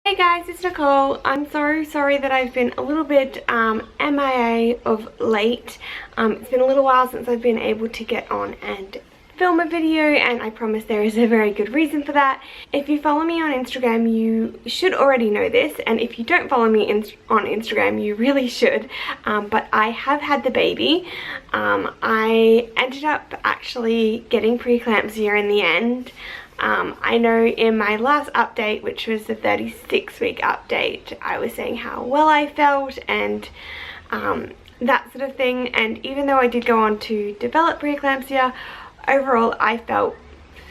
Hey guys, it's Nicole. I'm so sorry that I've been a little bit MIA of late. It's been a little while since I've been able to get on and film a video, and I promise there is a very good reason for that. If you follow me on Instagram, you should already know this, and if you don't follow me on Instagram, you really should. But I have had the baby. I ended up actually getting preeclampsia in the end. I know in my last update, which was the 36-week update, I was saying how well I felt and that sort of thing, and even though I did go on to develop preeclampsia, overall I felt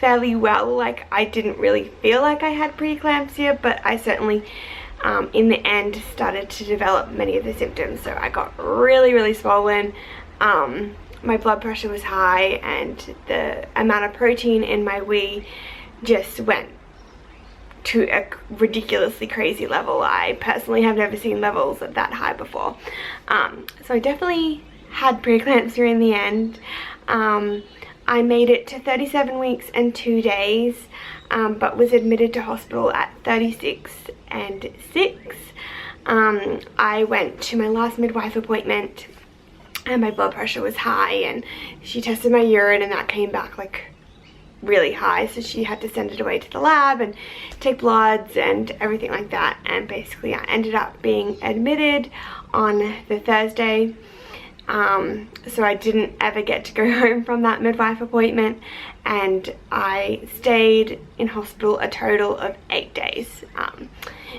fairly well. Like, I didn't really feel like I had preeclampsia, but I certainly in the end started to develop many of the symptoms. So I got really swollen, my blood pressure was high, and the amount of protein in my wee just went to a ridiculously crazy level. I personally have never seen levels of that high before. So I definitely had preeclampsia in the end. I made it to 37 weeks and 2 days, but was admitted to hospital at 36 and 6. I went to my last midwife appointment and my blood pressure was high, and she tested my urine and that came back like really high, so she had to send it away to the lab and take bloods and everything like that. And basically I ended up being admitted on the Thursday, so I didn't ever get to go home from that midwife appointment, and I stayed in hospital a total of 8 days,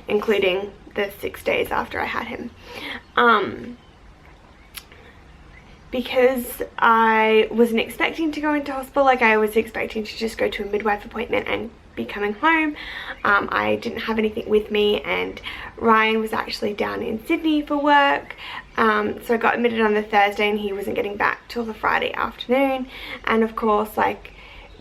including the 6 days after I had him. Because I wasn't expecting to go into hospital, like I was expecting to just go to a midwife appointment and be coming home. I didn't have anything with me, and Ryan was actually down in Sydney for work, so I got admitted on the Thursday and he wasn't getting back till the Friday afternoon. And of course, like,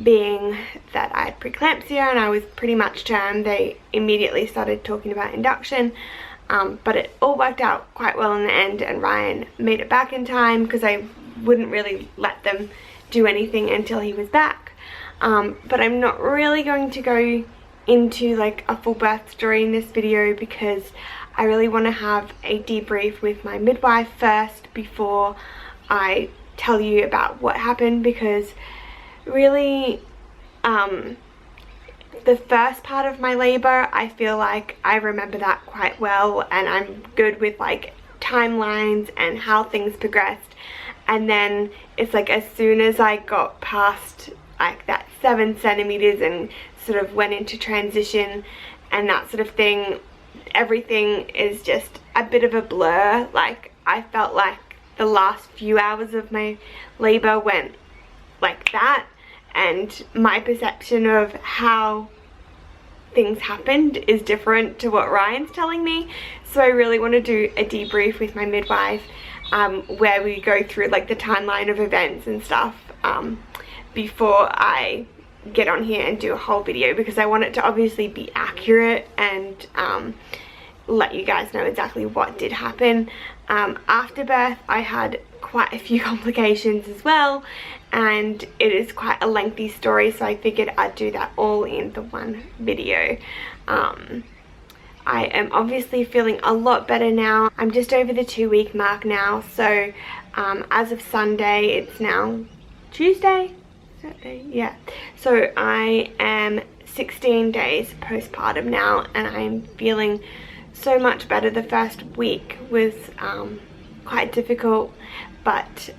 being that I had preeclampsia and I was pretty much term, they immediately started talking about induction. But it all worked out quite well in the end, and Ryan made it back in time because I wouldn't really let them do anything until he was back. But I'm not really going to go into like a full birth story in this video because I really want to have a debrief with my midwife first before I tell you about what happened, because really the first part of my labor, I feel like I remember that quite well, and I'm good with like timelines and how things progressed. And then it's like as soon as I got past like that 7 centimeters and sort of went into transition and that sort of thing, everything is just a bit of a blur. Like, I felt like the last few hours of my labor went like that, and my perception of how things happened is different to what Ryan's telling me. So I really want to do a debrief with my midwife where we go through like the timeline of events and stuff before I get on here and do a whole video, because I want it to obviously be accurate and let you guys know exactly what did happen. After birth I had quite a few complications as well, and it is quite a lengthy story, so I figured I'd do that all in the one video. I am obviously feeling a lot better now. I'm just over the 2-week mark now, so as of Sunday, it's now Tuesday? Saturday? Yeah. So I am 16 days postpartum now, and I'm feeling so much better. The first week was quite difficult, but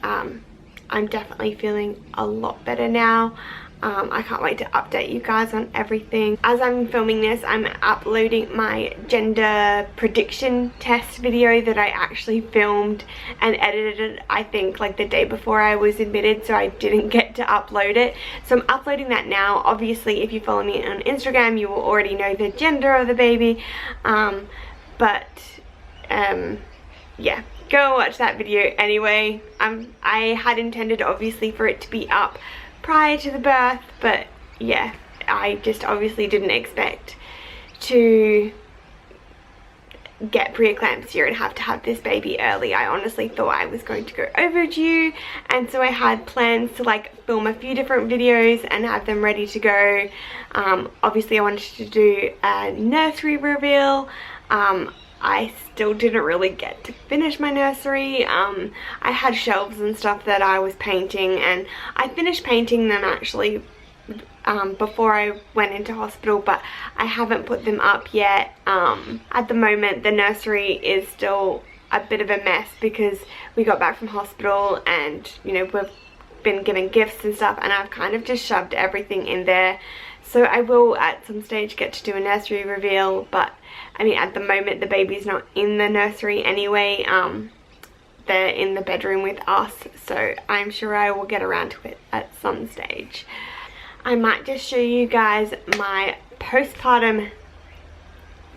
I'm definitely feeling a lot better now. I can't wait to update you guys on everything. As I'm filming this, I'm uploading my gender prediction test video that I actually filmed and edited, I think, like the day before I was admitted, so I didn't get to upload it. So I'm uploading that now. Obviously, if you follow me on Instagram, you will already know the gender of the baby. Yeah, go and watch that video anyway. I had intended obviously for it to be up prior to the birth, but yeah, I just obviously didn't expect to get preeclampsia and have to have this baby early. I honestly thought I was going to go overdue, and so I had plans to like film a few different videos and have them ready to go. Obviously I wanted to do a nursery reveal. I still didn't really get to finish my nursery. I had shelves and stuff that I was painting, and I finished painting them actually before I went into hospital, but I haven't put them up yet. At the moment the nursery is still a bit of a mess because we got back from hospital and, you know, we've been given gifts and stuff, and I've kind of just shoved everything in there. So I will at some stage get to do a nursery reveal, but I mean at the moment the baby's not in the nursery anyway. They're in the bedroom with us, so I'm sure I will get around to it at some stage. I might just show you guys my postpartum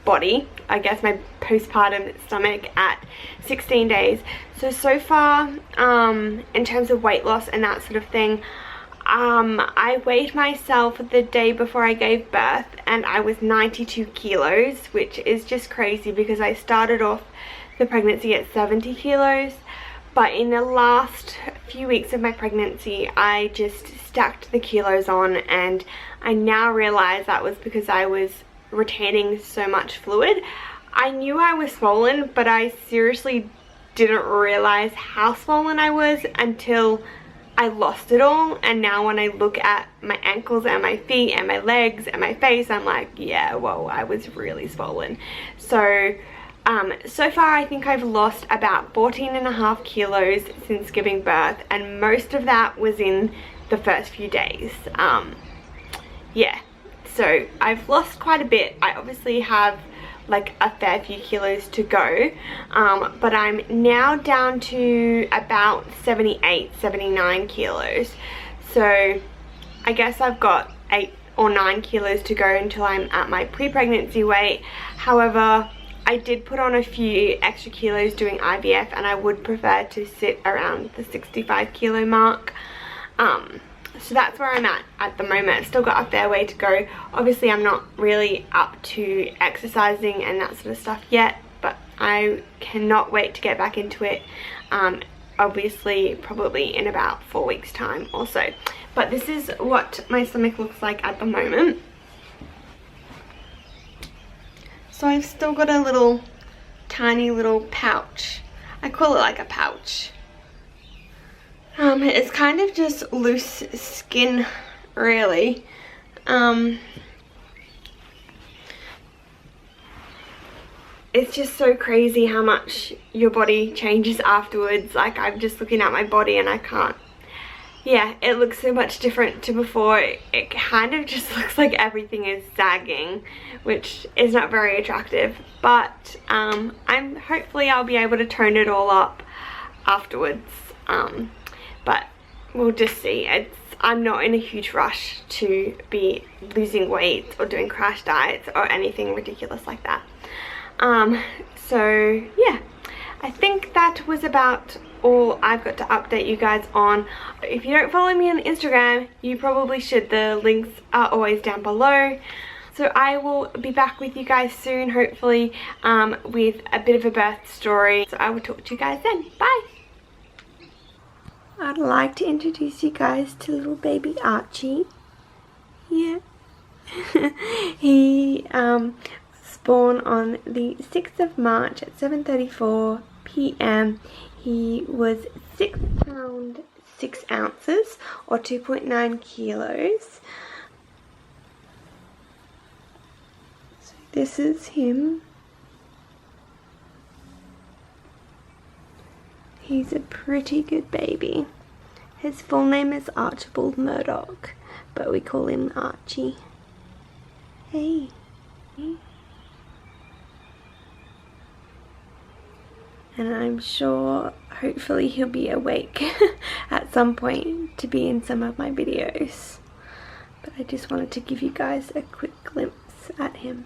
body, I guess my postpartum stomach at 16 days. So far, in terms of weight loss and that sort of thing, I weighed myself the day before I gave birth and I was 92 kilos, which is just crazy because I started off the pregnancy at 70 kilos. But in the last few weeks of my pregnancy, I just stacked the kilos on, and I now realize that was because I was retaining so much fluid. I knew I was swollen, but I seriously didn't realize how swollen I was until I lost it all. And now when I look at my ankles and my feet and my legs and my face, I'm like, yeah, whoa, I was really swollen. So far I think I've lost about 14.5 kilos since giving birth, and most of that was in the first few days. Yeah, so I've lost quite a bit. I obviously have like a fair few kilos to go, but I'm now down to about 78-79 kilos. So I guess I've got 8 or 9 kilos to go until I'm at my pre-pregnancy weight. However, I did put on a few extra kilos doing IVF, and I would prefer to sit around the 65 kilo mark. So that's where I'm at the moment. I've still got a fair way to go. Obviously I'm not really up to exercising and that sort of stuff yet, but I cannot wait to get back into it. Obviously probably in about 4 weeks time or so. But this is what my stomach looks like at the moment. So I've still got a little tiny little pouch. I call it like a pouch. It's kind of just loose skin, really. It's just so crazy how much your body changes afterwards. Like, I'm just looking at my body and I can't, yeah, it looks so much different to before. It kind of just looks like everything is sagging, which is not very attractive, but hopefully I'll be able to tone it all up afterwards. But we'll just see. I'm not in a huge rush to be losing weight or doing crash diets or anything ridiculous like that. So yeah, I think that was about all I've got to update you guys on. If you don't follow me on Instagram, you probably should. The links are always down below. So I will be back with you guys soon, hopefully, with a bit of a birth story. So I will talk to you guys then. Bye! I'd like to introduce you guys to little baby Archie. Yeah. He was born on the 6th of March at 7:34 p.m. He was 6 pounds 6 ounces or 2.9 kilos. So this is him. He's a pretty good baby. His full name is Archibald Murdoch, but we call him Archie. Hey. And I'm sure, hopefully he'll be awake at some point to be in some of my videos. But I just wanted to give you guys a quick glimpse at him.